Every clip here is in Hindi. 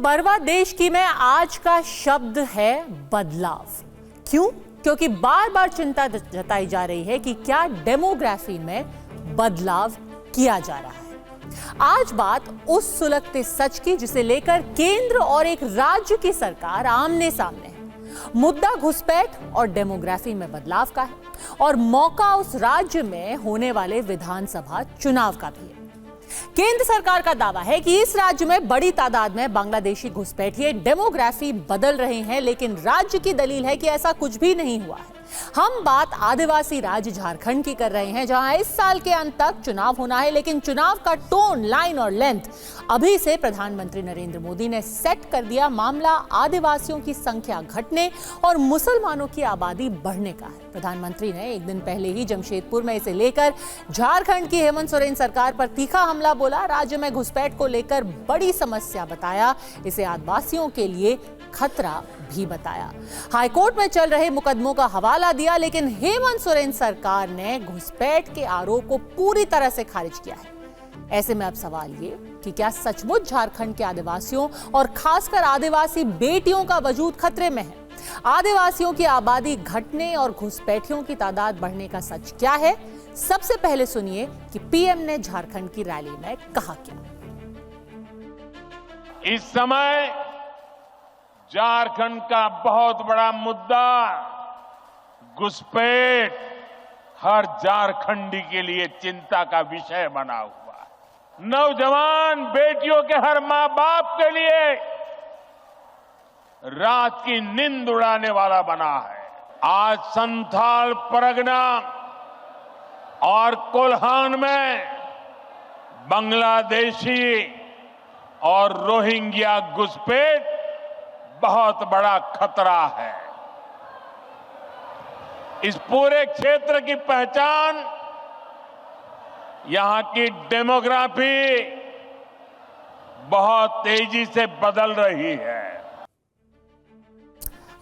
बरवा देश की में आज का शब्द है बदलाव। क्यों? क्योंकि बार बार चिंता जताई जा रही है कि क्या डेमोग्राफी में बदलाव किया जा रहा है। आज बात उस सुलगते सच की जिसे लेकर केंद्र और एक राज्य की सरकार आमने सामने है। मुद्दा घुसपैठ और डेमोग्राफी में बदलाव का है और मौका उस राज्य में होने वाले विधानसभा चुनाव का भी है। केंद्र सरकार का दावा है कि इस राज्य में बड़ी तादाद में बांग्लादेशी घुसपैठिए डेमोग्राफी बदल रहे हैं, लेकिन राज्य की दलील है कि ऐसा कुछ भी नहीं हुआ है। हम बात आदिवासी राज्य झारखंड की कर रहे हैं, जहां इस साल के अंत तक चुनाव होना है, लेकिन चुनाव का टोन, लाइन और लेंथ अभी से प्रधानमंत्री नरेंद्र मोदी ने सेट कर दिया। मामला आदिवासियों की संख्या घटने और मुसलमानों की आबादी बढ़ने का है। प्रधानमंत्री ने एक दिन पहले ही जमशेदपुर में इसे लेकर झारखंड की हेमंत सोरेन सरकार पर तीखा हमला बोला। राज्य में घुसपैठ को लेकर बड़ी समस्या बताया, इसे आदिवासियों के लिए खतरा भी बताया। हाईकोर्ट में चल रहे मुकदमों का हवाला दिया, लेकिन हेमंत सोरेन सरकार ने घुसपैठ के आरोप को पूरी तरह से खारिज किया है। ऐसे में अब सवाल ये कि क्या सचमुच झारखंड के आदिवासियों और खासकर आदिवासी बेटियों का वजूद खतरे में है? आदिवासियों की आबादी घटने और घुसपैठियों की तादाद बढ़ने का सच क्या है? सबसे पहले सुनिए कि पीएम ने झारखंड की रैली में कहा क्या। इस समय झारखंड का बहुत बड़ा मुद्दा घुसपैठ हर झारखंडी के लिए चिंता का विषय बना हुआ है। नौजवान बेटियों के हर मां बाप के लिए रात की नींद उड़ाने वाला बना है। आज संथाल परगना और कोल्हान में बांग्लादेशी और रोहिंग्या घुसपैठ बहुत बड़ा खतरा है। इस पूरे क्षेत्र की पहचान, यहां की डेमोग्राफी बहुत तेजी से बदल रही है।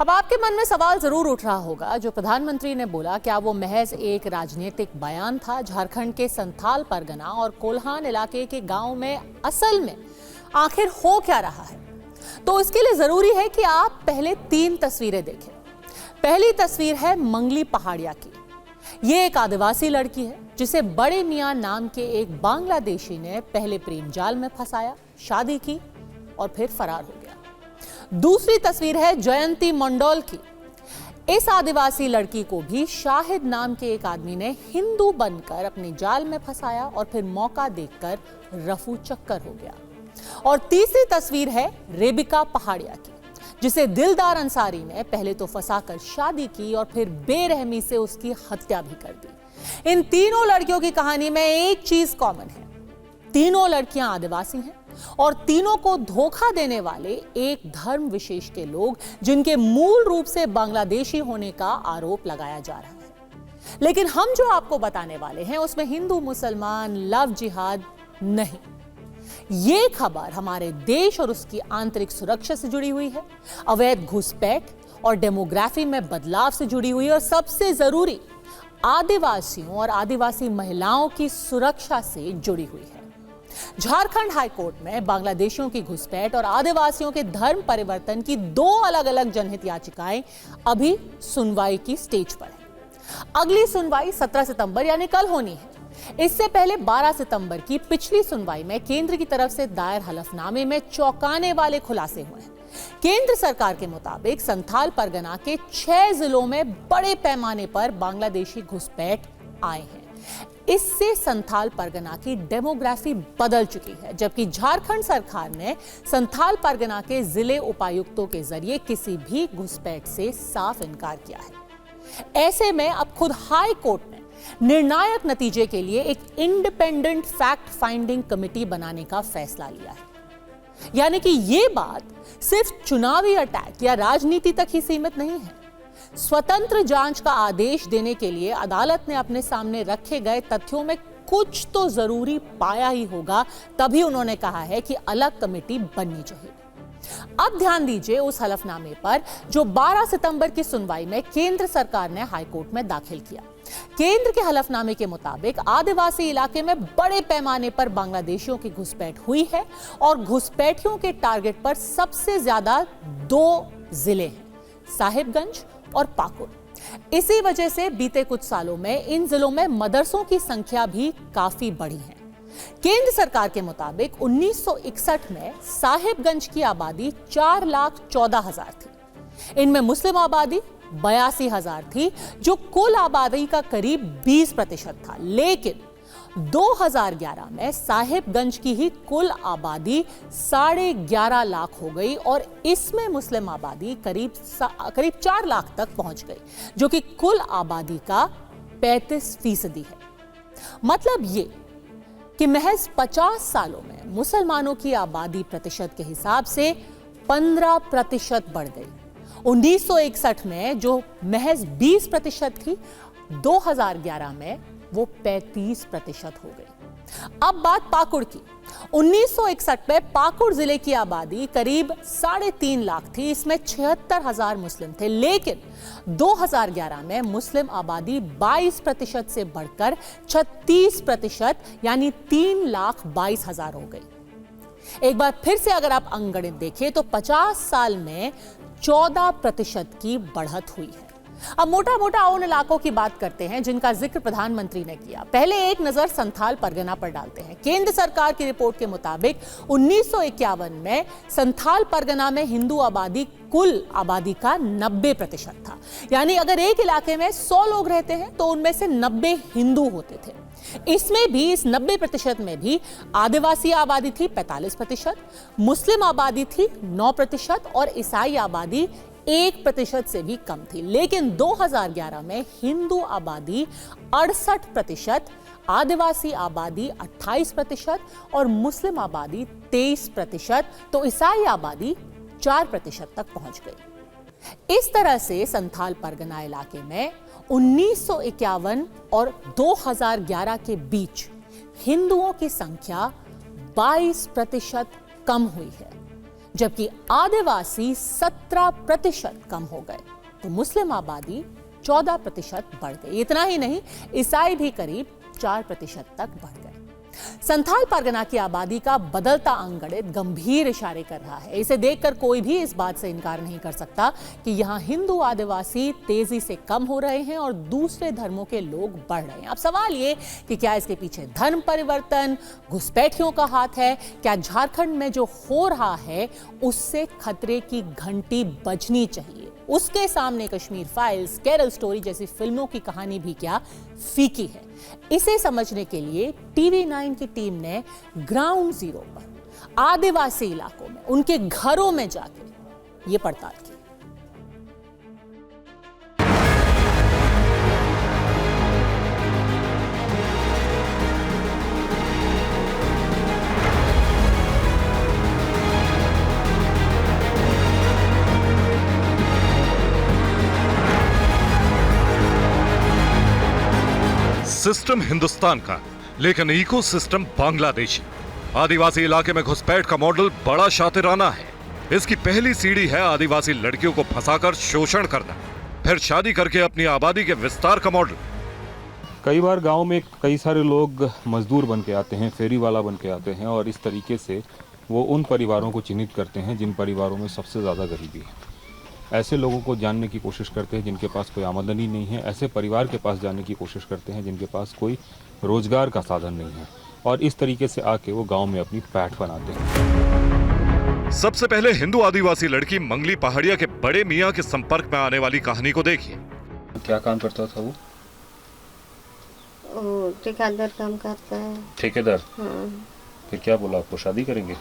अब आपके मन में सवाल जरूर उठ रहा होगा, जो प्रधानमंत्री ने बोला क्या वो महज एक राजनीतिक बयान था? झारखंड के संथाल परगना और कोल्हान इलाके के गांव में असल में आखिर हो क्या रहा है? तो इसके लिए जरूरी है कि आप पहले 3 तस्वीरें देखें। पहली तस्वीर है मंगली पहाड़िया की। ये एक आदिवासी लड़की है जिसे बड़े मियां नाम के एक बांग्लादेशी ने पहले प्रेम जाल में फंसाया, शादी की और फिर फरार हो गया। दूसरी तस्वीर है जयंती मंडोल की। इस आदिवासी लड़की को भी शाहिद नाम के एक आदमी ने हिंदू बनकर अपने जाल में फंसाया और फिर मौका देखकर रफू चक्कर हो गया। और तीसरी तस्वीर है रेबिका पहाड़िया की, जिसे दिलदार अंसारी ने पहले तो फंसाकर शादी की और फिर बेरहमी से उसकी हत्या भी कर दी। इन तीनों लड़कियों की कहानी में एक चीज कॉमन है, तीनों लड़कियां आदिवासी हैं और तीनों को धोखा देने वाले एक धर्म विशेष के लोग, जिनके मूल रूप से बांग्लादेशी होने का आरोप लगाया जा रहा है। लेकिन हम जो आपको बताने वाले हैं उसमें हिंदू मुसलमान, लव जिहाद नहीं। ये खबर हमारे देश और उसकी आंतरिक सुरक्षा से जुड़ी हुई है, अवैध घुसपैठ और डेमोग्राफी में बदलाव से जुड़ी हुई है, और सबसे जरूरी आदिवासियों और आदिवासी महिलाओं की सुरक्षा से जुड़ी हुई है। झारखंड हाईकोर्ट में बांग्लादेशियों की घुसपैठ और आदिवासियों के धर्म परिवर्तन की 2 अलग अलग जनहित याचिकाएं अभी सुनवाई की स्टेज पर है। अगली सुनवाई 17 सितंबर यानी कल होनी है। इससे पहले 12 सितंबर की पिछली सुनवाई में केंद्र की तरफ से दायर हलफनामे में चौंकाने वाले खुलासे हुए हैं। केंद्र सरकार के मुताबिक संथाल परगना के 6 जिलों में बड़े पैमाने पर बांग्लादेशी घुसपैठ आए हैं। इससे संथाल परगना की डेमोग्राफी बदल चुकी है, जबकि झारखंड सरकार ने संथाल परगना के जिले उपायुक्तों के जरिए किसी भी घुसपैठ से साफ इनकार किया है। ऐसे में अब खुद हाई कोर्ट ने निर्णायक नतीजे के लिए एक इंडिपेंडेंट फैक्ट फाइंडिंग कमेटी बनाने का फैसला लिया है। यानी कि यह बात सिर्फ चुनावी अटैक या राजनीति तक ही सीमित नहीं है। स्वतंत्र जांच का आदेश देने के लिए अदालत ने अपने सामने रखे गए तथ्यों में कुछ तो जरूरी पाया ही होगा, तभी उन्होंने कहा है कि अलग कमेटी बननी चाहिए। अब ध्यान दीजिए उस हलफनामे पर जो 12 सितंबर की सुनवाई में केंद्र सरकार ने हाईकोर्ट में दाखिल किया। केंद्र के हलफनामे के मुताबिक आदिवासी इलाके में बड़े पैमाने पर बांग्लादेशियों की घुसपैठ हुई है और घुसपैठियों के टारगेट पर सबसे ज्यादा 2 जिले हैं, साहिबगंज और पाकुड़। इसी वजह से बीते कुछ सालों में इन जिलों में मदरसों की संख्या भी काफी बढ़ी है। केंद्र सरकार के मुताबिक 1961 में साहिबगंज की आबादी 4,14,000 थी। इनमें मुस्लिम आबादी 82,000 थी, जो कुल आबादी का करीब 20% था। लेकिन 2011 में साहिबगंज की ही कुल आबादी 11.5 लाख हो गई और इसमें मुस्लिम आबादी करीब 4 लाख तक पहुंच गई, जो कि कुल आबादी का 35% है। मतलब ये कि महज 50 सालों में मुसलमानों की आबादी प्रतिशत के हिसाब से 15% बढ़ गई। 1961 में जो महज 20% थी, 2011 में वो 35% हो गई। अब बात पाकुड़ की। 1961 में पाकुड़ जिले की आबादी करीब 3.5 लाख थी। इसमें 76,000 मुस्लिम थे, लेकिन 2011 में मुस्लिम आबादी 22% से बढ़कर 36% यानी 3,22,000 हो गई। एक बार फिर से अगर आप अंकगणित देखें तो 50 साल में 14% की बढ़त हुई है। अब मोटा मोटा उन इलाकों की बात करते हैं जिनका जिक्र प्रधानमंत्री ने किया। पहले एक नजर संथाल परगना पर डालते हैं। केंद्र सरकार की रिपोर्ट के मुताबिक 1951 में संथाल परगना में हिंदू आबादी कुल आबादी का 90% था। यानी अगर एक इलाके में 100 लोग रहते हैं तो उनमें से 90 हिंदू होते थे। इसमें भी, इस 90% में भी आदिवासी आबादी थी 45%, मुस्लिम आबादी थी 9% और ईसाई आबादी 1% से भी कम थी। लेकिन 2011 में हिंदू आबादी 68%, आदिवासी आबादी 28% और मुस्लिम आबादी 23%, तो ईसाई आबादी 4% तक पहुंच गई। इस तरह से संथाल परगना इलाके में 1951 और 2011 के बीच हिंदुओं की संख्या 22% कम हुई है, जबकि आदिवासी 17% कम हो गए, तो मुस्लिम आबादी 14% बढ़ गई। इतना ही नहीं, ईसाई भी करीब 4% तक बढ़ गए। संथाल परगना की आबादी का बदलता अंकगणित गंभीर इशारे कर रहा है। इसे देखकर कोई भी इस बात से इनकार नहीं कर सकता कि यहां हिंदू आदिवासी तेजी से कम हो रहे हैं और दूसरे धर्मों के लोग बढ़ रहे हैं। अब सवाल ये कि क्या इसके पीछे धर्म परिवर्तन, घुसपैठियों का हाथ है? क्या झारखंड में जो हो रहा है उससे खतरे की घंटी बजनी चाहिए? उसके सामने कश्मीर फाइल्स, केरल स्टोरी जैसी फिल्मों की कहानी भी क्या फीकी है? इसे समझने के लिए TV9 की टीम ने ग्राउंड जीरो पर आदिवासी इलाकों में उनके घरों में जाकर ये पड़ताल की। सिस्टम हिंदुस्तान का, लेकिन इको सिस्टम बांग्लादेशी। आदिवासी इलाके में घुसपैठ का मॉडल बड़ा शातिराना है। इसकी पहली सीढ़ी है आदिवासी लड़कियों को फंसाकर शोषण करना, फिर शादी करके अपनी आबादी के विस्तार का मॉडल। कई बार गांव में कई सारे लोग मजदूर बन के आते हैं, फेरी वाला बन के आते हैं और इस तरीके से वो उन परिवारों को चिन्हित करते हैं जिन परिवारों में सबसे ज़्यादा गरीबी है। ऐसे लोगों को जानने की कोशिश करते हैं जिनके पास कोई आमदनी नहीं है। ऐसे परिवार के पास जाने की कोशिश करते हैं जिनके पास कोई रोजगार का साधन नहीं है और इस तरीके से आके वो गांव में अपनी पैठ बनाते हैं। सबसे पहले हिंदू आदिवासी लड़की मंगली पहाड़िया के बड़े मियाँ के संपर्क में आने वाली कहानी को देखिए। क्या काम करता था वो? ठेकेदार काम करता है। ठेकेदार? हाँ। फिर क्या बोला, आपको शादी करेंगे?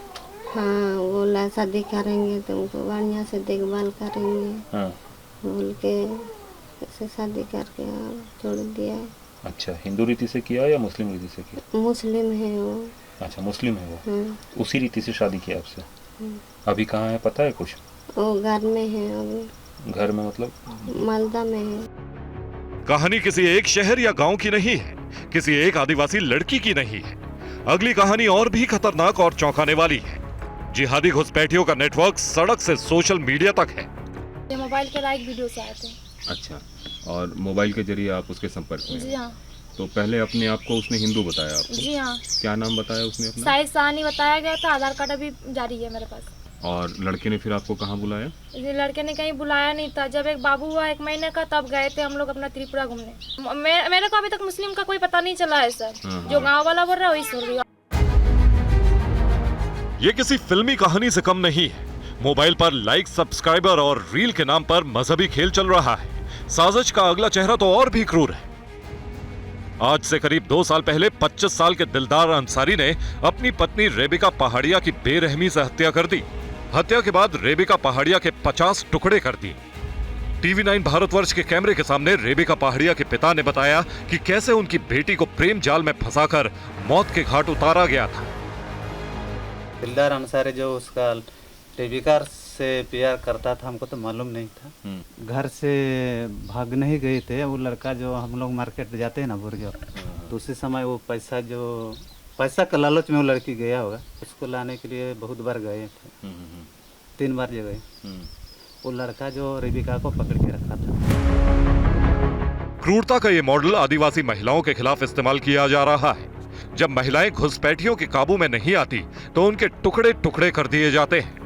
हाँ, बोला शादी करेंगे, तुमको बढ़िया से देखभाल करेंगे। हाँ। बोल के ऐसे शादी करके छोड़ दिया। अच्छा, हिंदू रीति से किया या मुस्लिम रीति से किया? मुस्लिम है वो। अच्छा, मुस्लिम है वो। हाँ। उसी रीति से शादी किया आपसे? अभी कहाँ है पता है कुछ? वो घर में है अभी। घर में मतलब? मालदा में है। कहानी किसी एक शहर या गांव की नहीं है, किसी एक आदिवासी लड़की की नहीं है। अगली कहानी और भी खतरनाक और चौंकाने वाली है। जिहादी घुसपैठियों का नेटवर्क सड़क से सोशल मीडिया तक है। मोबाइल के लाइक वीडियो से आए थे। अच्छा, और मोबाइल के जरिए आप उसके संपर्क में? जी हाँ। तो पहले अपने आप को उसने हिंदू बताया आपको? जी हाँ। क्या नाम बताया उसने अपना? साहिद साहनी बताया गया था, आधार कार्ड अभी जारी है मेरे पास। और लड़के ने फिर आपको कहाँ बुलाया? जी, लड़के ने कहीं बुलाया नहीं था। जब एक बाबू हुआ 1 महीने का तब गए थे हम लोग अपना त्रिपुरा घूमने। मेरे को अभी तक मुस्लिम का कोई पता नहीं चला है सर। जो गाँव वाला बोल रहा है वही सुन रही हूँ। ये किसी फिल्मी कहानी से कम नहीं है। मोबाइल पर लाइक, सब्सक्राइबर और रील के नाम पर मजहबी खेल चल रहा है। साजिश का अगला चेहरा तो और भी क्रूर है। आज से करीब 2 साल पहले 25 साल के दिलदार अंसारी ने अपनी पत्नी रेबिका पहाड़िया की बेरहमी से हत्या कर दी। हत्या के बाद रेबिका पहाड़िया के 50 टुकड़े कर दिए। TV9 भारतवर्ष के कैमरे के सामने रेबिका पहाड़िया के पिता ने बताया कि कैसे उनकी बेटी को प्रेम जाल में फंसाकर मौत के घाट उतारा गया था। दिलदार अंसारी जो उसका रेबिका से प्यार करता था, हमको तो मालूम नहीं था। घर से भागने ही गए थे। वो लड़का जो हम लोग मार्केट जाते हैं ना बुर्गे, तो उसी समय वो पैसा का लालच में वो लड़की गया होगा। उसको लाने के लिए बहुत बार गए थे, 3 बार जो गए। वो लड़का जो रेबिका को पकड़ के रखा था। क्रूरता का ये मॉडल आदिवासी महिलाओं के खिलाफ इस्तेमाल किया जा रहा है। जब महिलाएं घुसपैठियों के काबू में नहीं आती तो उनके टुकड़े टुकड़े कर दिए जाते हैं।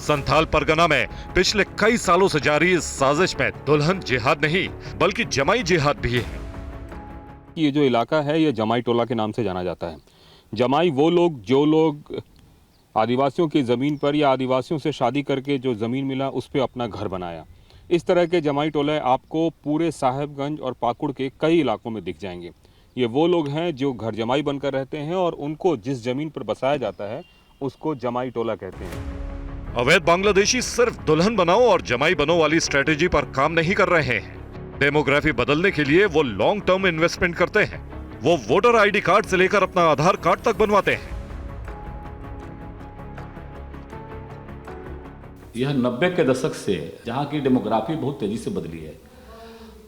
संथाल परगना में पिछले कई सालों से जारी इस साजिश में दुल्हन जिहाद नहीं बल्कि जमाई जिहाद भी है। ये जो इलाका है ये जमाई टोला के नाम से जाना जाता है। जमाई वो लोग जो लोग आदिवासियों की ज़मीन पर या आदिवासियों से शादी करके जो ज़मीन मिला उस पर अपना घर बनाया। इस तरह के जमाई टोले आपको पूरे साहेबगंज और पाकुड़ के कई इलाकों में दिख जाएंगे। ये वो लोग हैं जो घर जमाई बनकर रहते हैं और उनको जिस ज़मीन पर बसाया जाता है उसको जमाई टोला कहते हैं। अवैध बांग्लादेशी सिर्फ दुल्हन बनाओ और जमाई बनो वाली स्ट्रेटेजी पर काम नहीं कर रहे हैं। डेमोग्राफी बदलने के लिए वो लॉन्ग टर्म इन्वेस्टमेंट करते हैं। वो वोटर आईडी कार्ड से लेकर अपना आधार कार्ड तक बनवाते हैं। यह 90 के दशक से जहां की डेमोग्राफी बहुत तेजी से बदली है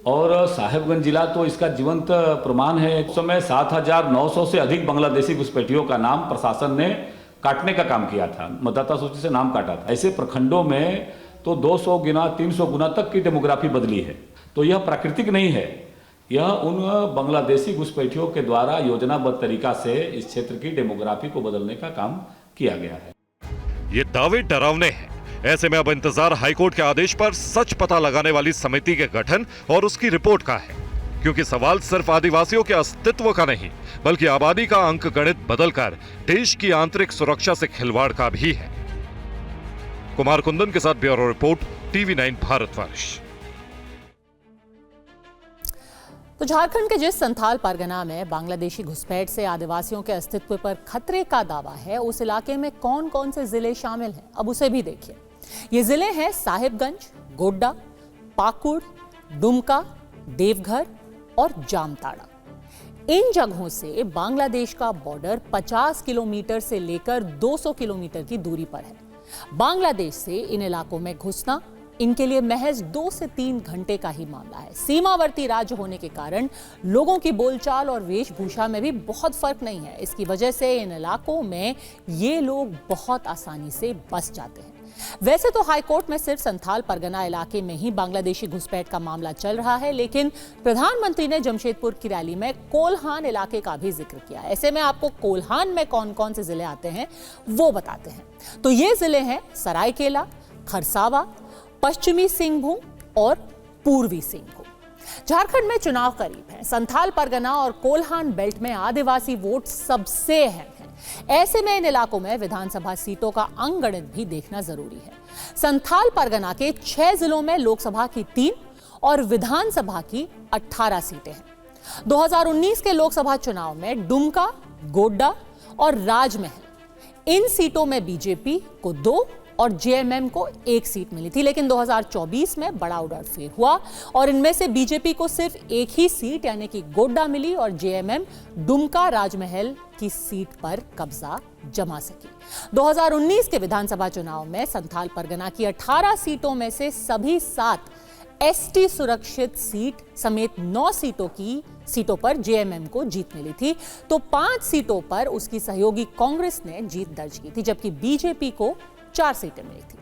और साहेबगंज जिला तो इसका जीवंत प्रमाण है। उस समय 7,900 से अधिक बांग्लादेशी घुसपैठियों का नाम प्रशासन ने काटने का काम किया था, मतदाता सूची से नाम काटा था। ऐसे प्रखंडों में तो 200 गुना 300 गुना तक की डेमोग्राफी बदली है। तो यह प्राकृतिक नहीं है, यह उन बांग्लादेशी घुसपैठियों के द्वारा योजनाबद्ध तरीका से इस क्षेत्र की डेमोग्राफी को बदलने का काम किया गया है। ये दावे डरावने हैं। ऐसे में अब इंतजार हाईकोर्ट के आदेश पर सच पता लगाने वाली समिति के गठन और उसकी रिपोर्ट का है, क्योंकि सवाल सिर्फ आदिवासियों के अस्तित्व का नहीं बल्कि आबादी का अंकगणित बदलकर देश की आंतरिक सुरक्षा से खिलवाड़ का भी है। कुमार कुंदन के साथ ब्यूरो रिपोर्ट, TV9 भारतवर्ष। तो झारखंड के जिस संथाल परगना में बांग्लादेशी घुसपैठ से आदिवासियों के अस्तित्व पर खतरे का दावा है, उस इलाके में कौन कौन से जिले शामिल हैं, अब उसे भी देखिए। ये जिले हैं साहिबगंज, गोड्डा, पाकुड़, दुमका, देवघर और जामताड़ा। इन जगहों से बांग्लादेश का बॉर्डर 50 किलोमीटर से लेकर 200 किलोमीटर की दूरी पर है। बांग्लादेश से इन इलाकों में घुसना इनके लिए महज 2 से 3 घंटे का ही मामला है। सीमावर्ती राज्य होने के कारण लोगों की बोलचाल और वेशभूषा में भी बहुत फर्क नहीं है। इसकी वजह से इन इलाकों में ये लोग बहुत आसानी से बस जाते हैं। वैसे तो हाईकोर्ट में सिर्फ संथाल परगना इलाके में ही बांग्लादेशी घुसपैठ का मामला चल रहा है, लेकिन प्रधानमंत्री ने जमशेदपुर की रैली में कोल्हान इलाके का भी जिक्र किया। ऐसे में आपको कोल्हान में कौन कौन से जिले आते हैं वो बताते हैं। तो ये जिले हैं सरायकेला, खरसावा, पश्चिमी सिंहभूम और पूर्वी सिंहभूम। झारखंड में चुनाव करीब है। संथाल परगना और कोल्हान बेल्ट में आदिवासी वोट सबसे अहम है। ऐसे में इन इलाकों में विधानसभा सीटों का अंकगणित भी देखना जरूरी है। संथाल परगना के 6 जिलों में लोकसभा की 3 और विधानसभा की 18 सीटें हैं। 2019 के लोकसभा चुनाव में दुमका, गोड्डा और राजमहल इन सीटों में बीजेपी को 2 और जेएमएम को 1 सीट मिली थी, लेकिन 2024 में बड़ा उलटफेर हुआ और इनमें से बीजेपी को सिर्फ 1 ही सीट यानी कि गोड्डा मिली और जेएमएम दुमका राजमहल की सीट पर कब्जा जमा सकी। 2019 के विधानसभा चुनाव में संथाल परगना की 18 सीटों में से सभी 7 एसटी सुरक्षित सीट समेत 9 सीटों पर जेएमएम को जीत मिली थी, तो 5 सीटों पर उसकी सहयोगी कांग्रेस ने जीत दर्ज की थी, जबकि बीजेपी को 4 सीटें मिली थी।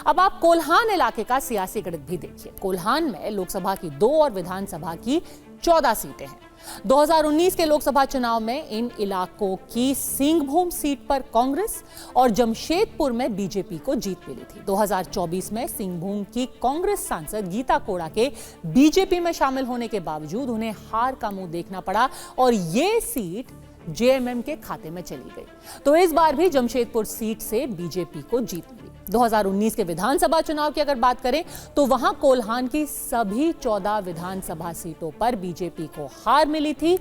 अब आप कोल्हान इलाके का सियासी गणित भी देखिए। कोल्हान में लोकसभा की 2 और विधानसभा की 14 सीटें हैं। 2019 के लोकसभा चुनाव में इन इलाकों की सिंहभूम सीट पर कांग्रेस और जमशेदपुर में बीजेपी को जीत मिली थी। 2024 में सिंहभूम की कांग्रेस सांसद गीता कोड़ा के बीजेपी में शामिल होने के बावजूद उन्हें हार का मुंह देखना पड़ा और ये सीट जेएमएम के खाते में चली गई। तो इस बार भी जमशेदपुर सीट से बीजेपी को जीत मिली। 2019 के विधानसभा चुनाव की अगर बात करें तो वहां कोल्हान की सभी 14 विधानसभा सीटों पर बीजेपी को हार मिली थी।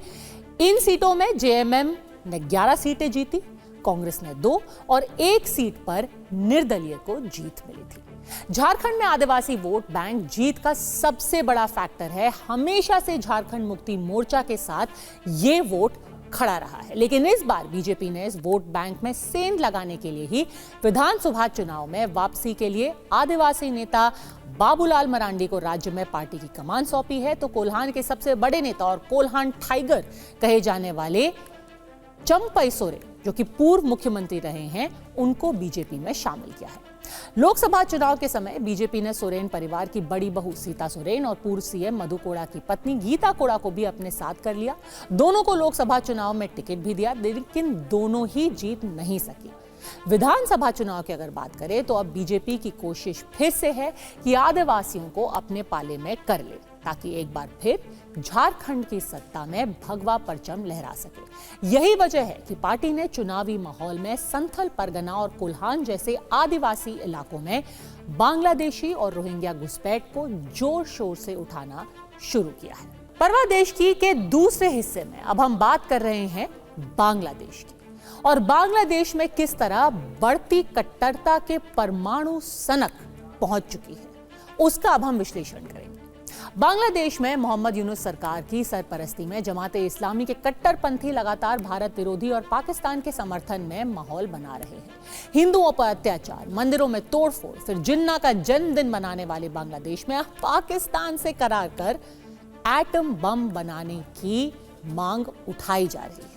इन सीटों में जेएमएम ने 11 सीटें जीती, कांग्रेस ने 2 और 1 सीट पर निर्दलीय को जीत मिली थी। झारखंड में आदिवासी वोट बैंक जीत का सबसे बड़ा फैक्टर है। हमेशा से झारखंड मुक्ति मोर्चा के साथ ये वोट खड़ा रहा है, लेकिन इस बार बीजेपी ने इस वोट बैंक में सेंध लगाने के लिए ही विधानसभा चुनाव में वापसी के लिए आदिवासी नेता बाबूलाल मरांडी को राज्य में पार्टी की कमान सौंपी है। तो कोल्हान के सबसे बड़े नेता और कोल्हान टाइगर कहे जाने वाले चंपई सोरेन, जो कि पूर्व मुख्यमंत्री रहे हैं, उनको बीजेपी में शामिल किया है। लोकसभा चुनाव के समय बीजेपी ने सोरेन परिवार की बड़ी बहू सीता सोरेन और पूर्व सीएम मधु कोड़ा की पत्नी गीता कोड़ा को भी अपने साथ कर लिया। दोनों को लोकसभा चुनाव में टिकट भी दिया, लेकिन दोनों ही जीत नहीं सकी। विधानसभा चुनाव की अगर बात करें तो अब बीजेपी की कोशिश फिर से है कि आदिवासियों को अपने पाले में कर ले, ताकि एक बार फिर झारखंड की सत्ता में भगवा परचम लहरा सके। यही वजह है कि पार्टी ने चुनावी माहौल में संथल परगना और कोल्हान जैसे आदिवासी इलाकों में बांग्लादेशी और रोहिंग्या घुसपैठ को जोर शोर से उठाना शुरू किया है। परवा देश की के दूसरे हिस्से में अब हम बात कर रहे हैं बांग्लादेश की, और बांग्लादेश में किस तरह बढ़ती कट्टरता के परमाणु सनक पहुंच चुकी है, उसका अब हम विश्लेषण करेंगे। बांग्लादेश में मोहम्मद यूनुस सरकार की सरपरस्ती में जमाते इस्लामी के कट्टरपंथी लगातार भारत विरोधी और पाकिस्तान के समर्थन में माहौल बना रहे हैं। हिंदुओं पर अत्याचार, मंदिरों में तोड़फोड़, फिर जिन्ना का जन्मदिन मनाने वाले बांग्लादेश में पाकिस्तान से करार कर एटम बम बनाने की मांग उठाई जा रही है।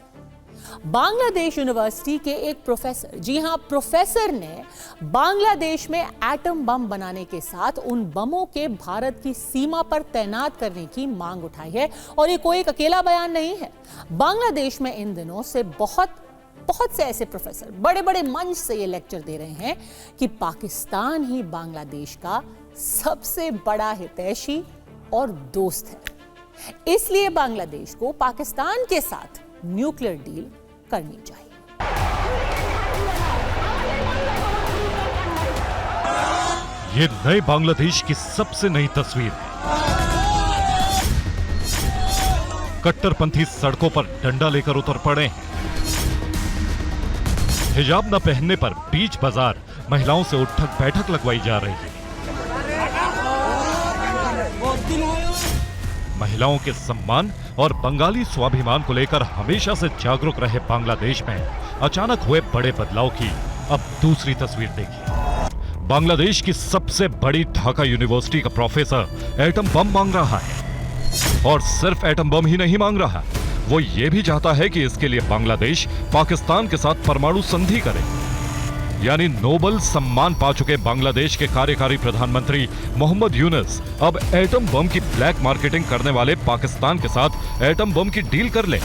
बांग्लादेश यूनिवर्सिटी के एक प्रोफेसर, जी हां, प्रोफेसर ने बांग्लादेश में एटम बम बनाने के साथ उन बमों के भारत की सीमा पर तैनात करने की मांग उठाई है। और ये कोई एक अकेला बयान नहीं है। बांग्लादेश में इन दिनों से बहुत से ऐसे प्रोफेसर बड़े बड़े मंच से ये लेक्चर दे रहे हैं कि पाकिस्तान ही बांग्लादेश का सबसे बड़ा हितैषी और दोस्त है। इसलिए बांग्लादेश को पाकिस्तान के साथ न्यूक्लियर डील करनी चाहिए। ये नए बांग्लादेश की सबसे नई तस्वीर है। कट्टरपंथी सड़कों पर डंडा लेकर उतर पड़े हैं। हिजाब न पहनने पर बीच बाजार महिलाओं से उठक बैठक लगवाई जा रही है। महिलाओं के सम्मान और बंगाली स्वाभिमान को लेकर हमेशा से जागरूक रहे बांग्लादेश में अचानक हुए बड़े बदलाव की अब दूसरी तस्वीर देखिए। बांग्लादेश की सबसे बड़ी ढाका यूनिवर्सिटी का प्रोफेसर एटम बम मांग रहा है, और सिर्फ एटम बम ही नहीं मांग रहा, वो ये भी चाहता है कि इसके लिए बांग्लादेश पाकिस्तान के साथ परमाणु संधि करे। यानी नोबेल सम्मान पा चुके बांग्लादेश के कार्यकारी प्रधानमंत्री मोहम्मद यूनुस अब एटम बम की ब्लैक मार्केटिंग करने वाले पाकिस्तान के साथ एटम बम की डील कर ले।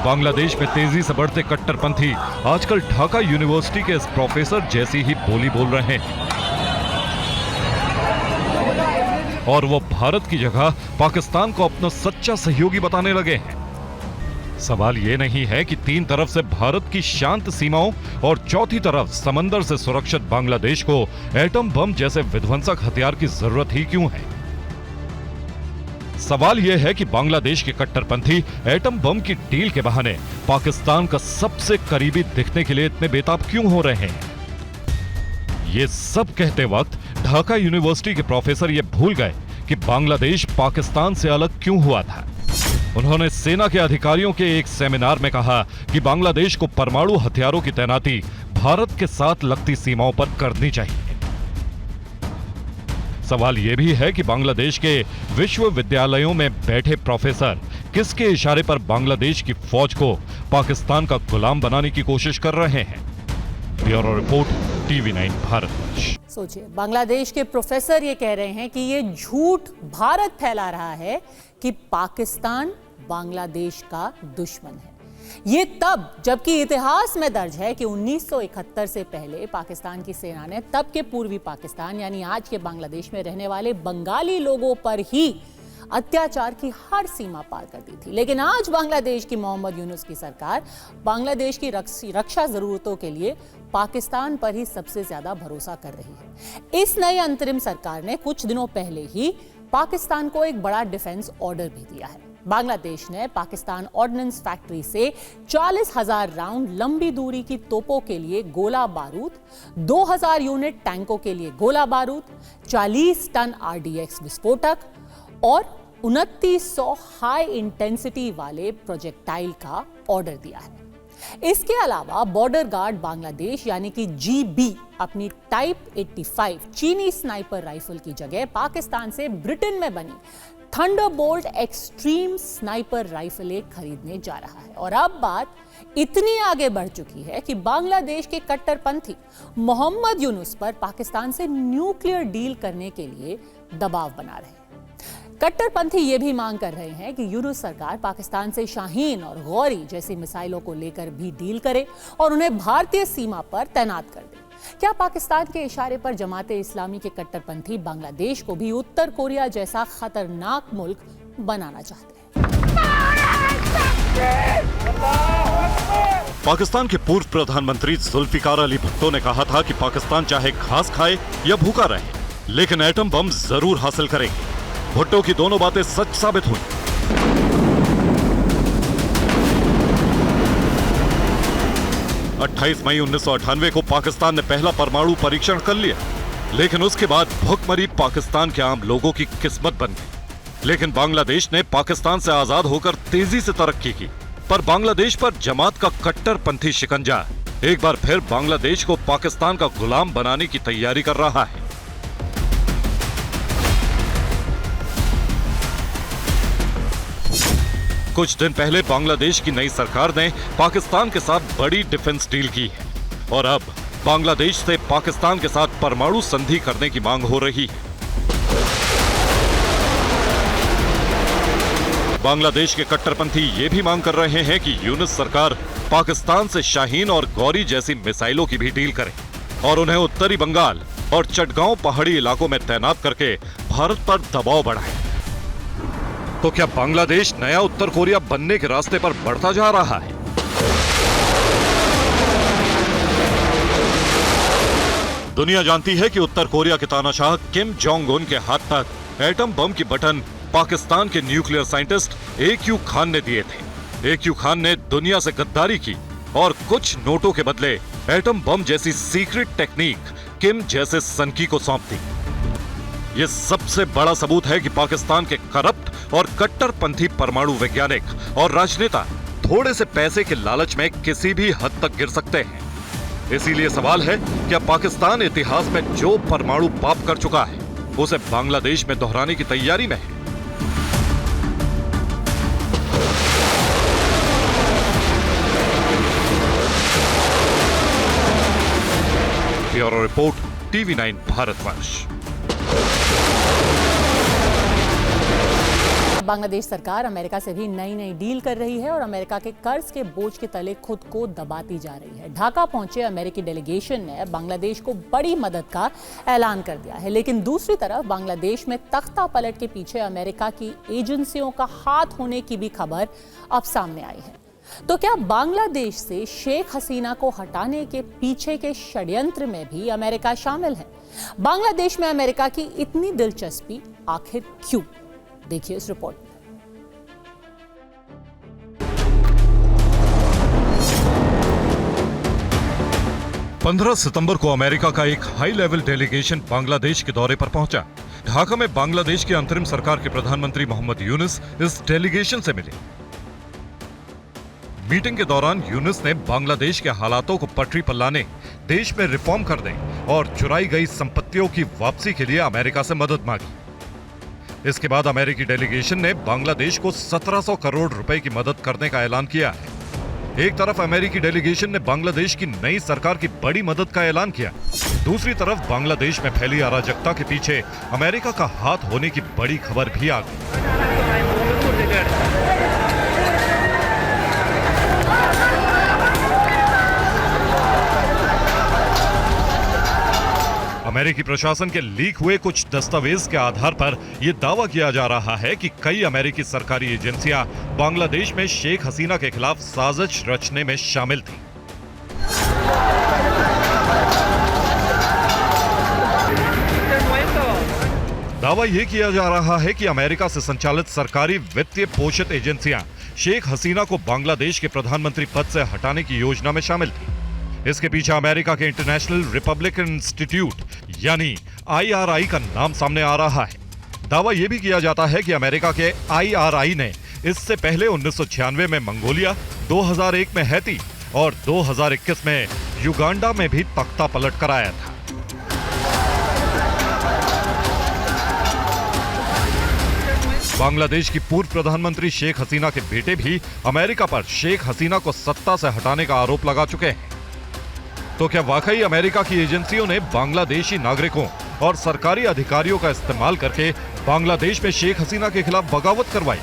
बांग्लादेश में तेजी से बढ़ते कट्टरपंथी आजकल ढाका यूनिवर्सिटी के इस प्रोफेसर जैसी ही बोली बोल रहे हैं, और वो भारत की जगह पाकिस्तान को अपना सच्चा सहयोगी बताने लगे हैं। सवाल ये नहीं है कि तीन तरफ से भारत की शांत सीमाओं और चौथी तरफ समंदर से सुरक्षित बांग्लादेश को एटम बम जैसे विध्वंसक हथियार की जरूरत ही क्यों है। सवाल यह है कि बांग्लादेश के कट्टरपंथी एटम बम की डील के बहाने पाकिस्तान का सबसे करीबी दिखने के लिए इतने बेताब क्यों हो रहे हैं। ये सब कहते वक्त ढाका यूनिवर्सिटी के प्रोफेसर ये भूल गए कि बांग्लादेश पाकिस्तान से अलग क्यों हुआ था। उन्होंने सेना के अधिकारियों के एक सेमिनार में कहा कि बांग्लादेश को परमाणु हथियारों की तैनाती भारत के साथ लगती सीमाओं पर करनी चाहिए। सवाल यह भी है कि बांग्लादेश के विश्वविद्यालयों में बैठे प्रोफेसर किसके इशारे पर बांग्लादेश की फौज को पाकिस्तान का गुलाम बनाने की कोशिश कर रहे हैं। Bureau report, TV9 Bharatvarsh. सोचिए, बांग्लादेश के प्रोफेसर ये कह रहे हैं कि ये झूठ भारत फैला रहा है कि पाकिस्तान बांग्लादेश का दुश्मन है। ये तब, जबकि इतिहास में दर्ज है कि 1971 से पहले पाकिस्तान की सेना ने तब के पूर्वी पाकिस्तान यानी आज के बांग्लादेश में रहने वाले बंगाली लोगों पर ही अत्याचार की हर सीमा पार कर दी थी। लेकिन आज बांग्लादेश की मोहम्मद यूनुस की सरकार बांग्लादेश की रक्षा जरूरतों के लिए पाकिस्तान पर ही सबसे ज्यादा भरोसा कर रही है। इस नई अंतरिम सरकार ने कुछ दिनों पहले ही पाकिस्तान को एक बड़ा डिफेंस ऑर्डर भी दिया है। बांग्लादेश ने पाकिस्तान ऑर्डिनेंस फैक्ट्री से 40,000 राउंड लंबी दूरी की तोपों के लिए गोला बारूद, 2000 यूनिट टैंकों के लिए गोला बारूद, 40 टन RDX विस्फोटक और 2900 हाई इंटेंसिटी वाले प्रोजेक्टाइल का ऑर्डर दिया है। इसके अलावा बॉर्डर गार्ड बांग्लादेश यानी कि GB अपनी टाइप 85 चीनी स्नाइपर राइफल की जगह पाकिस्तान से ब्रिटेन में बनी थंडरबोल्ट एक्सट्रीम स्नाइपर राइफलें खरीदने जा रहा है। और अब बात इतनी आगे बढ़ चुकी है कि बांग्लादेश के कट्टरपंथी मोहम्मद यूनुस पर पाकिस्तान से न्यूक्लियर डील करने के लिए दबाव बना रहे हैं। कट्टरपंथी ये भी मांग कर रहे हैं कि यूनुस सरकार पाकिस्तान से शाहीन और गौरी जैसी मिसाइलों को लेकर भी डील करे और उन्हें भारतीय सीमा पर तैनात कर दे। क्या पाकिस्तान के इशारे पर जमाते इस्लामी के कट्टरपंथी बांग्लादेश को भी उत्तर कोरिया जैसा खतरनाक मुल्क बनाना चाहते हैं? पाकिस्तान के पूर्व प्रधानमंत्री जुल्फिकार अली भुट्टो ने कहा था कि पाकिस्तान चाहे घास खाए या भूखा रहे, लेकिन एटम बम जरूर हासिल करेंगे। भुट्टो की दोनों बातें सच साबित हुई। अट्ठाईस मई 1998 को पाकिस्तान ने पहला परमाणु परीक्षण कर लिया, लेकिन उसके बाद भुखमरी पाकिस्तान के आम लोगों की किस्मत बन गई। लेकिन बांग्लादेश ने पाकिस्तान से आजाद होकर तेजी से तरक्की की, पर बांग्लादेश पर जमात का कट्टरपंथी शिकंजा एक बार फिर बांग्लादेश को पाकिस्तान का गुलाम बनाने की तैयारी कर रहा है। कुछ दिन पहले बांग्लादेश की नई सरकार ने पाकिस्तान के साथ बड़ी डिफेंस डील की है और अब बांग्लादेश से पाकिस्तान के साथ परमाणु संधि करने की मांग हो रही है। बांग्लादेश के कट्टरपंथी ये भी मांग कर रहे हैं कि यूनुस सरकार पाकिस्तान से शाहीन और गौरी जैसी मिसाइलों की भी डील करे और उन्हें उत्तरी बंगाल और चटगांव पहाड़ी इलाकों में तैनात करके भारत पर दबाव बढ़ाए। तो क्या बांग्लादेश नया उत्तर कोरिया बनने के रास्ते पर बढ़ता जा रहा है? दुनिया जानती है कि उत्तर कोरिया के तानाशाह किम जोंग उन के हाथ तक एटम बम की बटन पाकिस्तान के न्यूक्लियर साइंटिस्ट AQ खान ने दिए थे। AQ खान ने दुनिया से गद्दारी की और कुछ नोटों के बदले एटम बम जैसी सीक्रेट टेक्निक किम जैसे सनकी को सौंप दी। यह सबसे बड़ा सबूत है कि पाकिस्तान के करप्ट और कट्टरपंथी परमाणु वैज्ञानिक और राजनेता थोड़े से पैसे के लालच में किसी भी हद तक गिर सकते हैं। इसीलिए सवाल है, क्या पाकिस्तान इतिहास में जो परमाणु पाप कर चुका है उसे बांग्लादेश में दोहराने की तैयारी में है? Bureau report, TV9 Bharatvarsh. Bangladesh सरकार अमेरिका से भी नई डील कर रही है और अमेरिका के कर्ज के बोझ के तले खुद को दबाती जा रही है। ढाका पहुंचे अमेरिकी डेलीगेशन ने बांग्लादेश को बड़ी मदद का ऐलान कर दिया है, लेकिन दूसरी तरफ बांग्लादेश में तख्ता पलट के पीछे अमेरिका की एजेंसियों का हाथ होने की भी खबर अब सामने आई है। तो क्या बांग्लादेश से शेख हसीना को हटाने के पीछे के षड्यंत्र में भी अमेरिका शामिल है? बांग्लादेश में अमेरिका की इतनी दिलचस्पी आखिर क्यों? देखिए इस रिपोर्ट में। पंद्रह सितंबर को अमेरिका का एक हाई लेवल डेलीगेशन बांग्लादेश के दौरे पर पहुंचा। ढाका में बांग्लादेश की अंतरिम सरकार के प्रधानमंत्री मोहम्मद यूनुस इस डेलीगेशन से मिले। मीटिंग के दौरान यूनुस ने बांग्लादेश के हालातों को पटरी पर लाने, देश में रिफॉर्म करने और चुराई गई संपत्तियों की वापसी के लिए अमेरिका से मदद मांगी। इसके बाद अमेरिकी डेलीगेशन ने बांग्लादेश को 1700 करोड़ रुपए की मदद करने का ऐलान किया है। एक तरफ अमेरिकी डेलीगेशन ने बांग्लादेश की नई सरकार की बड़ी मदद का ऐलान किया, दूसरी तरफ बांग्लादेश में फैली अराजकता के पीछे अमेरिका का हाथ होने की बड़ी खबर भी आ गई। अमेरिकी प्रशासन के लीक हुए कुछ दस्तावेज के आधार पर यह दावा किया जा रहा है कि कई अमेरिकी सरकारी एजेंसियां बांग्लादेश में शेख हसीना के खिलाफ साजिश रचने में शामिल थीं। दावा यह किया जा रहा है कि अमेरिका से संचालित सरकारी वित्तीय पोषित एजेंसियां शेख हसीना को बांग्लादेश के प्रधानमंत्री पद से हटाने की योजना में शामिल थीं। इसके पीछे अमेरिका के इंटरनेशनल रिपब्लिकन इंस्टीट्यूट यानी IRI का नाम सामने आ रहा है। दावा यह भी किया जाता है कि अमेरिका के IRI ने इससे पहले 1996 में मंगोलिया, 2001 में हैती और 2021 में युगांडा में भी तख्ता पलट कराया था। बांग्लादेश की पूर्व प्रधानमंत्री शेख हसीना के बेटे भी अमेरिका पर शेख हसीना को सत्ता से हटाने का आरोप लगा चुके हैं। तो क्या वाकई अमेरिका की एजेंसियों ने बांग्लादेशी नागरिकों और सरकारी अधिकारियों का इस्तेमाल करके बांग्लादेश में शेख हसीना के खिलाफ बगावत करवाई,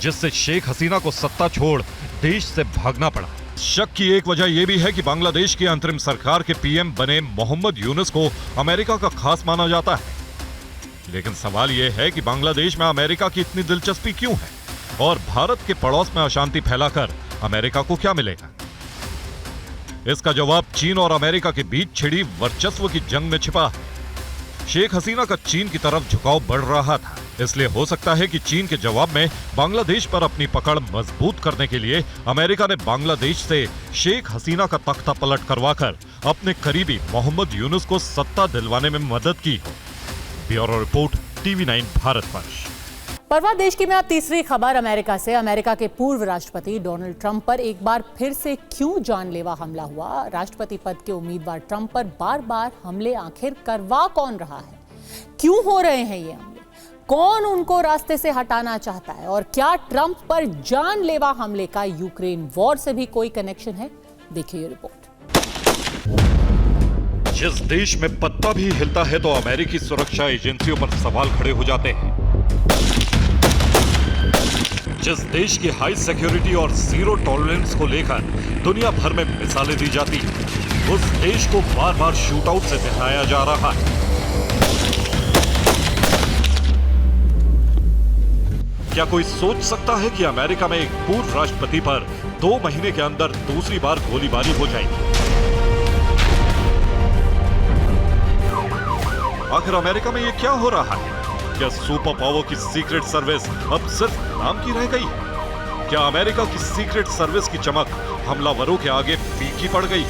जिससे शेख हसीना को सत्ता छोड़ देश से भागना पड़ा? शक की एक वजह यह भी है कि बांग्लादेश की अंतरिम सरकार के PM बने मोहम्मद यूनुस को अमेरिका का खास माना जाता है। लेकिन सवाल यह है कि बांग्लादेश में अमेरिका की इतनी दिलचस्पी क्यों है और भारत के पड़ोस में अशांति फैलाकर अमेरिका को क्या मिलेगा? इसका जवाब चीन और अमेरिका के बीच छिड़ी वर्चस्व की जंग में छिपा है। शेख हसीना का चीन की तरफ झुकाव बढ़ रहा था, इसलिए हो सकता है कि चीन के जवाब में बांग्लादेश पर अपनी पकड़ मजबूत करने के लिए अमेरिका ने बांग्लादेश से शेख हसीना का तख्ता पलट करवाकर अपने करीबी मोहम्मद यूनुस को सत्ता दिलवाने में मदद की हो। Bureau report, TV9 Bharatvarsh. परवाह देश की में अब तीसरी खबर अमेरिका से। अमेरिका के पूर्व राष्ट्रपति डोनाल्ड ट्रंप पर एक बार फिर से क्यों जानलेवा हमला हुआ? राष्ट्रपति पद के उम्मीदवार ट्रंप पर बार बार हमले आखिर करवा कौन रहा है? क्यों हो रहे हैं ये हमले? कौन उनको रास्ते से हटाना चाहता है? और क्या ट्रंप पर जानलेवा हमले का यूक्रेन वॉर से भी कोई कनेक्शन है? देखिए ये रिपोर्ट। जिस देश में पत्ता भी हिलता है तो अमेरिकी सुरक्षा एजेंसियों पर सवाल खड़े हो जाते हैं। जिस देश की हाई सिक्योरिटी और जीरो टॉलरेंस को लेकर दुनिया भर में मिसालें दी जाती हैं, उस देश को बार बार शूटआउट से दिखाया जा रहा है। क्या कोई सोच सकता है कि अमेरिका में एक पूर्व राष्ट्रपति पर 2 महीने के अंदर दूसरी बार गोलीबारी हो जाएगी? आखिर अमेरिका में ये क्या हो रहा है? क्या सुपर पावर की सीक्रेट सर्विस अब सिर्फ नाम की रह गई है? क्या अमेरिका की सीक्रेट सर्विस की चमक हमलावरों के आगे फीकी पड़ गई?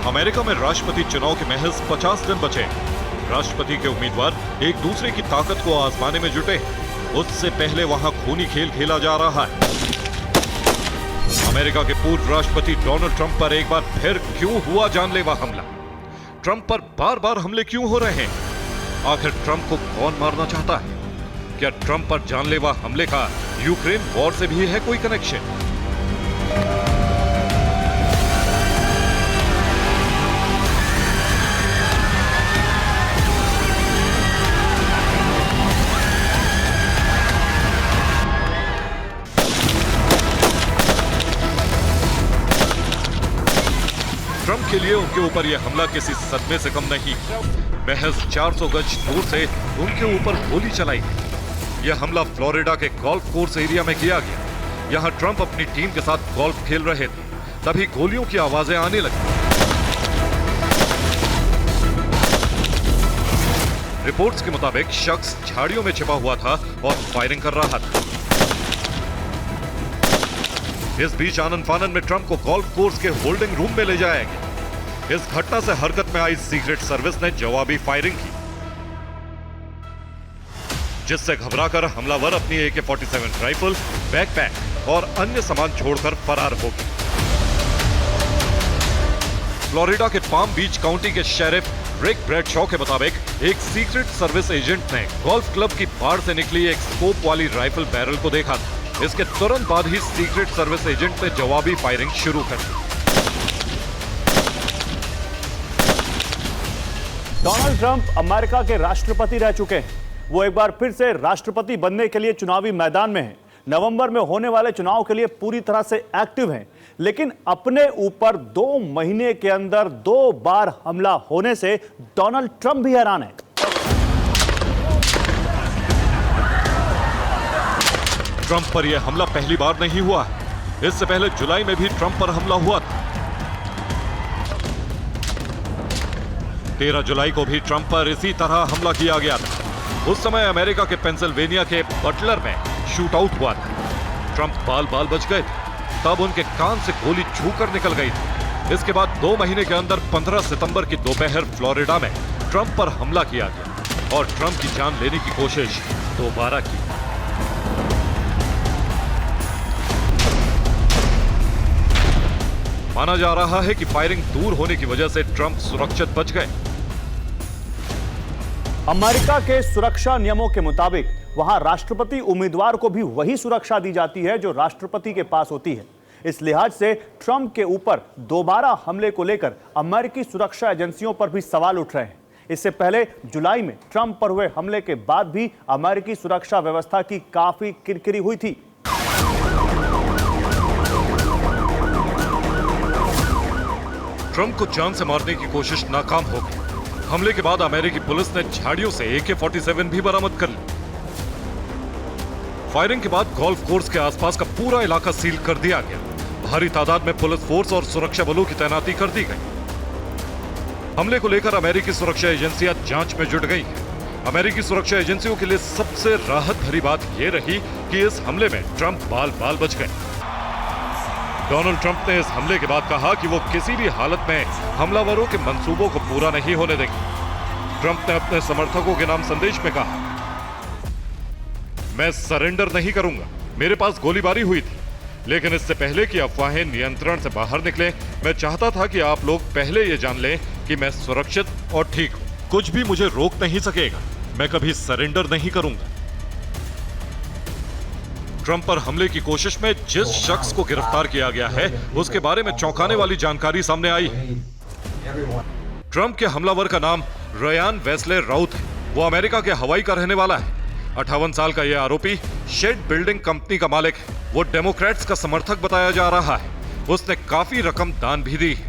अमेरिका में राष्ट्रपति चुनाव के महज 50 दिन बचे। राष्ट्रपति के उम्मीदवार एक दूसरे की ताकत को आजमाने में जुटे। उससे पहले वहां खूनी खेल खेला जा रहा है। अमेरिका के पूर्व राष्ट्रपति डोनाल्ड ट्रंप पर एक बार फिर क्यों हुआ जानलेवा हमला? ट्रंप पर बार बार हमले क्यों हो रहे हैं? आखिर ट्रंप को कौन मारना चाहता है? क्या ट्रंप पर जानलेवा हमले का यूक्रेन वॉर से भी है कोई कनेक्शन? ट्रंप के लिए उनके ऊपर यह हमला किसी सदमे से कम नहीं। महज 400 गज दूर से उनके ऊपर गोली चलाई गई। यह हमला फ्लोरिडा के गोल्फ कोर्स एरिया में किया गया। यहां ट्रंप अपनी टीम के साथ गोल्फ खेल रहे थे, तभी गोलियों की आवाजें आने लगी। रिपोर्ट्स के मुताबिक शख्स झाड़ियों में छिपा हुआ था और फायरिंग कर रहा था। इस बीच आनन फानन में ट्रंप को गोल्फ कोर्स के होल्डिंग रूम में ले जाया गया। इस घटना से हरकत में आई सीक्रेट सर्विस ने जवाबी फायरिंग की, जिससे घबराकर हमलावर अपनी AK-47 राइफल, बैकपैक और अन्य सामान छोड़कर फरार हो गए। फ्लोरिडा के पाम बीच काउंटी के शेरिफ रिक ब्रैडशॉ के मुताबिक एक सीक्रेट सर्विस एजेंट ने गोल्फ क्लब की बाड़ से निकली एक स्कोप वाली राइफल बैरल को देखा था। इसके तुरंत बाद ही सीक्रेट सर्विस एजेंट ने जवाबी फायरिंग शुरू कर दी। डोनाल्ड ट्रंप अमेरिका के राष्ट्रपति रह चुके हैं। वो एक बार फिर से राष्ट्रपति बनने के लिए चुनावी मैदान में हैं। नवंबर में होने वाले चुनाव के लिए पूरी तरह से एक्टिव हैं, लेकिन अपने ऊपर 2 महीने के अंदर 2 बार हमला होने से डोनाल्ड ट्रंप भी हैरान है। ट्रंप पर यह हमला पहली बार नहीं हुआ है। इससे पहले जुलाई में भी ट्रंप पर हमला हुआ था। 13 जुलाई को भी ट्रंप पर इसी तरह हमला किया गया था। उस समय अमेरिका के पेंसिल्वेनिया के बटलर में शूट आउट हुआ था। ट्रंप बाल बाल बच गए थे। तब उनके कान से गोली छूकर निकल गई थी। इसके बाद 2 महीने के अंदर 15 सितंबर की दोपहर फ्लोरिडा में ट्रंप पर हमला किया गया और ट्रंप की जान लेने की कोशिश दोबारा की। माना जा रहा है कि फायरिंग दूर होने की वजह से ट्रंप सुरक्षित बच गए। अमेरिका के सुरक्षा नियमों के मुताबिक वहां राष्ट्रपति उम्मीदवार को भी वही सुरक्षा दी जाती है जो राष्ट्रपति के पास होती है। इस लिहाज से ट्रंप के ऊपर दोबारा हमले को लेकर अमेरिकी सुरक्षा एजेंसियों पर भी सवाल उठ रहे हैं। इससे पहले जुलाई में ट्रंप पर हुए हमले के बाद भी अमेरिकी सुरक्षा व्यवस्था की काफी किरकिरी हुई थी। ट्रंप को जान से मारने की कोशिश नाकाम हो गई। हमले के बाद अमेरिकी पुलिस ने झाड़ियों से AK-47 भी बरामद कर ली। फायरिंग के बाद गोल्फ कोर्स के आसपास का पूरा इलाका सील कर दिया गया। भारी तादाद में पुलिस फोर्स और सुरक्षा बलों की तैनाती कर दी गई। हमले को लेकर अमेरिकी सुरक्षा एजेंसियां जांच में जुट गई हैं। अमेरिकी सुरक्षा एजेंसियों के लिए सबसे राहत भरी बात यह रही कि इस हमले में ट्रंप बाल बाल बच गए। डोनाल्ड ट्रंप ने इस हमले के बाद कहा कि वो किसी भी हालत में हमलावरों के मंसूबों को पूरा नहीं होने देंगे। ट्रंप ने अपने समर्थकों के नाम संदेश में कहा, मैं सरेंडर नहीं करूंगा। मेरे पास गोलीबारी हुई थी, लेकिन इससे पहले कि अफवाहें नियंत्रण से बाहर निकलें, मैं चाहता था कि आप लोग पहले ये जान लें कि मैं सुरक्षित और ठीक हूं। कुछ भी मुझे रोक नहीं सकेगा। मैं कभी सरेंडर नहीं करूंगा। ट्रंप पर हमले की कोशिश में जिस शख्स को गिरफ्तार किया गया है, उसके बारे में चौंकाने वाली जानकारी सामने आई है। ट्रंप के हमलावर का नाम रयान वेस्ले राउत है। वो अमेरिका के हवाई का रहने वाला है। 58 साल का यह आरोपी शेड बिल्डिंग कंपनी का मालिक है। वो डेमोक्रेट्स का समर्थक बताया जा रहा है। उसने काफी रकम दान भी दी है।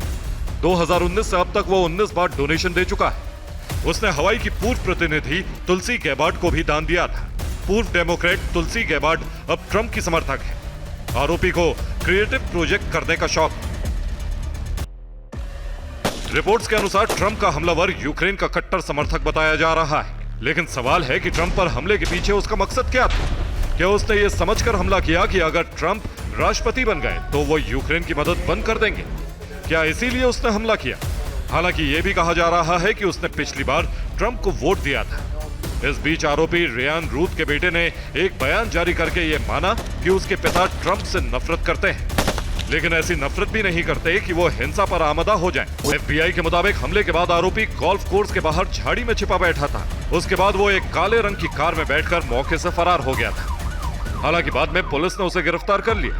2019 से अब तक वो 19 बार डोनेशन दे चुका है। उसने हवाई की पूर्व प्रतिनिधि तुलसी गैबार्ड को भी दान दिया था। पूर्व डेमोक्रेट तुलसी गैबार्ड अब ट्रंप की समर्थक है। आरोपी को क्रिएटिव प्रोजेक्ट करने का शौक है। रिपोर्ट्स के अनुसार ट्रंप का हमलावर यूक्रेन का कट्टर समर्थक बताया जा रहा है। लेकिन सवाल है कि ट्रंप पर हमले के पीछे उसका मकसद क्या था? क्या उसने ये समझकर हमला किया कि अगर ट्रंप राष्ट्रपति बन गए तो वो यूक्रेन की मदद बंद कर देंगे? क्या इसीलिए उसने हमला किया? हालांकि ये भी कहा जा रहा है कि उसने पिछली बार ट्रंप को वोट दिया था। इस बीच आरोपी रेयान रूथ के बेटे ने एक बयान जारी करके ये माना कि उसके पिता ट्रंप से नफरत करते हैं, लेकिन ऐसी नफरत भी नहीं करते कि वो हिंसा पर आमदा हो जाएं। FBI के मुताबिक हमले के बाद आरोपी गोल्फ कोर्स के बाहर झाड़ी में छिपा बैठा था। उसके बाद वो एक काले रंग की कार में बैठकर मौके से फरार हो गया था। हालांकि बाद में पुलिस ने उसे गिरफ्तार कर लिया।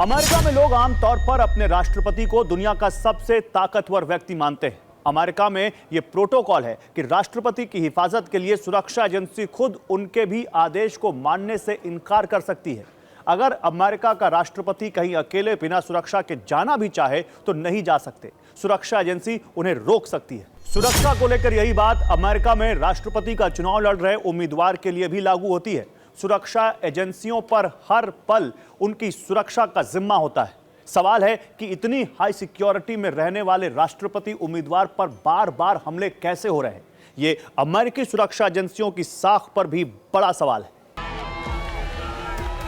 अमेरिका में लोग आमतौर पर अपने राष्ट्रपति को दुनिया का सबसे ताकतवर व्यक्ति मानते हैं। अमेरिका में यह प्रोटोकॉल है कि राष्ट्रपति की हिफाजत के लिए सुरक्षा एजेंसी खुद उनके भी आदेश को मानने से इनकार कर सकती है। अगर अमेरिका का राष्ट्रपति कहीं अकेले बिना सुरक्षा के जाना भी चाहे तो नहीं जा सकते। सुरक्षा एजेंसी उन्हें रोक सकती है। सुरक्षा को लेकर यही बात अमेरिका में राष्ट्रपति का चुनाव लड़ रहे उम्मीदवार के लिए भी लागू होती है। सुरक्षा एजेंसियों पर हर पल उनकी सुरक्षा का जिम्मा होता है। सवाल है कि इतनी हाई सिक्योरिटी में रहने वाले राष्ट्रपति उम्मीदवार पर बार बार हमले कैसे हो रहे हैं? ये अमेरिकी सुरक्षा एजेंसियों की साख पर भी बड़ा सवाल है।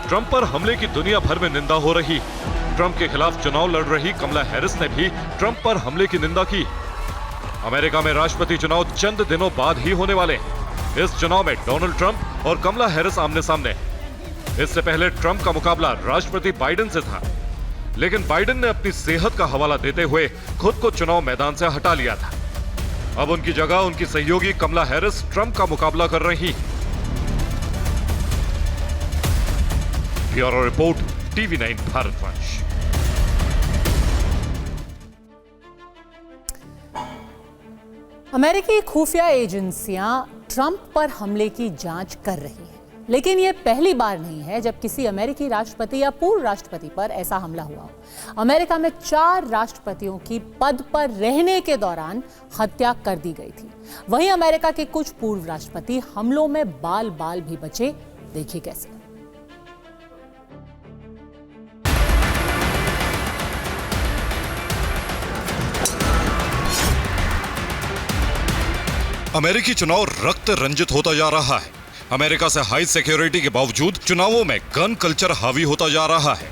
ट्रंप पर हमले की दुनिया भर में निंदा हो रही। ट्रंप के खिलाफ चुनाव लड़ रही कमला हैरिस ने भी ट्रंप पर हमले की निंदा की। अमेरिका में राष्ट्रपति चुनाव चंद दिनों बाद ही होने वाले हैं। इस चुनाव में डोनाल्ड ट्रंप और कमला हैरिस आमने सामने हैं। इससे पहले ट्रंप का मुकाबला राष्ट्रपति बाइडेन से था, लेकिन बाइडेन ने अपनी सेहत का हवाला देते हुए खुद को चुनाव मैदान से हटा लिया था। अब उनकी जगह उनकी सहयोगी कमला हैरिस ट्रंप का मुकाबला कर रही हैं। Bureau report, TV9 Bharatvarsh. अमेरिकी खुफिया एजेंसियां ट्रंप पर हमले की जांच कर रही हैं, लेकिन यह पहली बार नहीं है जब किसी अमेरिकी राष्ट्रपति या पूर्व राष्ट्रपति पर ऐसा हमला हुआ हो। अमेरिका में 4 राष्ट्रपतियों की पद पर रहने के दौरान हत्या कर दी गई थी। वहीं अमेरिका के कुछ पूर्व राष्ट्रपति हमलों में बाल बाल भी बचे। देखिए कैसे। अमेरिकी चुनाव रक्त रंजित होता जा रहा है। अमेरिका से हाई सिक्योरिटी के बावजूद चुनावों में गन कल्चर हावी होता जा रहा है।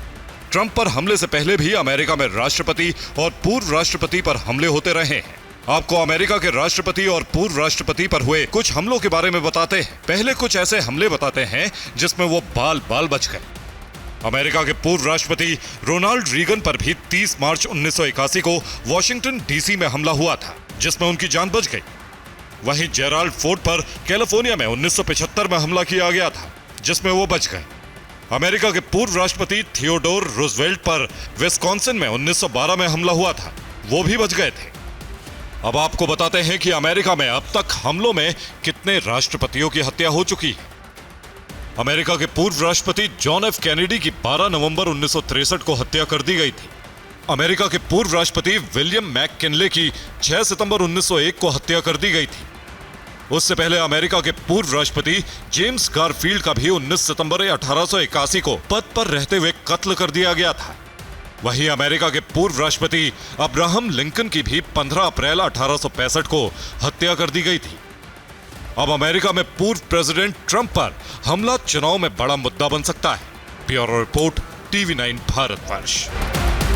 ट्रंप पर हमले से पहले भी अमेरिका में राष्ट्रपति और पूर्व राष्ट्रपति पर हमले होते रहे हैं। आपको अमेरिका के राष्ट्रपति और पूर्व राष्ट्रपति पर हुए कुछ हमलों के बारे में बताते हैं। पहले कुछ ऐसे हमले बताते हैं जिसमें वो बाल बाल बच गए। अमेरिका के पूर्व राष्ट्रपति रोनाल्ड रीगन पर भी 30 मार्च 1981 को वॉशिंगटन डीसी में हमला हुआ था, जिसमें उनकी जान बच गई। वहीं जेराल्ड फोर्ड पर कैलिफोर्निया में 1975 में हमला किया गया था, जिसमें वो बच गए। अमेरिका के पूर्व राष्ट्रपति थियोडोर रूजवेल्ट पर विस्कॉन्सिन में 1912 में हमला हुआ था, वो भी बच गए थे। अब आपको बताते हैं कि अमेरिका में अब तक हमलों में कितने राष्ट्रपतियों की हत्या हो चुकी है। अमेरिका के पूर्व राष्ट्रपति जॉन एफ कैनेडी की 12 नवंबर 1963 को हत्या कर दी गई थी। अमेरिका के पूर्व राष्ट्रपति विलियम मैककिनले की 6 सितंबर 1901 को हत्या कर दी गई थी। उससे पहले अमेरिका के पूर्व राष्ट्रपति जेम्स गारफील्ड का भी 19 सितंबर 1881 को पद पर रहते हुए कत्ल कर दिया गया था। वहीं अमेरिका के पूर्व राष्ट्रपति अब्राहम लिंकन की भी 15 अप्रैल 1865 को हत्या कर दी गई थी। अब अमेरिका में पूर्व प्रेसिडेंट ट्रंप पर हमला चुनाव में बड़ा मुद्दा बन सकता है। Bureau report, TV9 Bharatvarsh.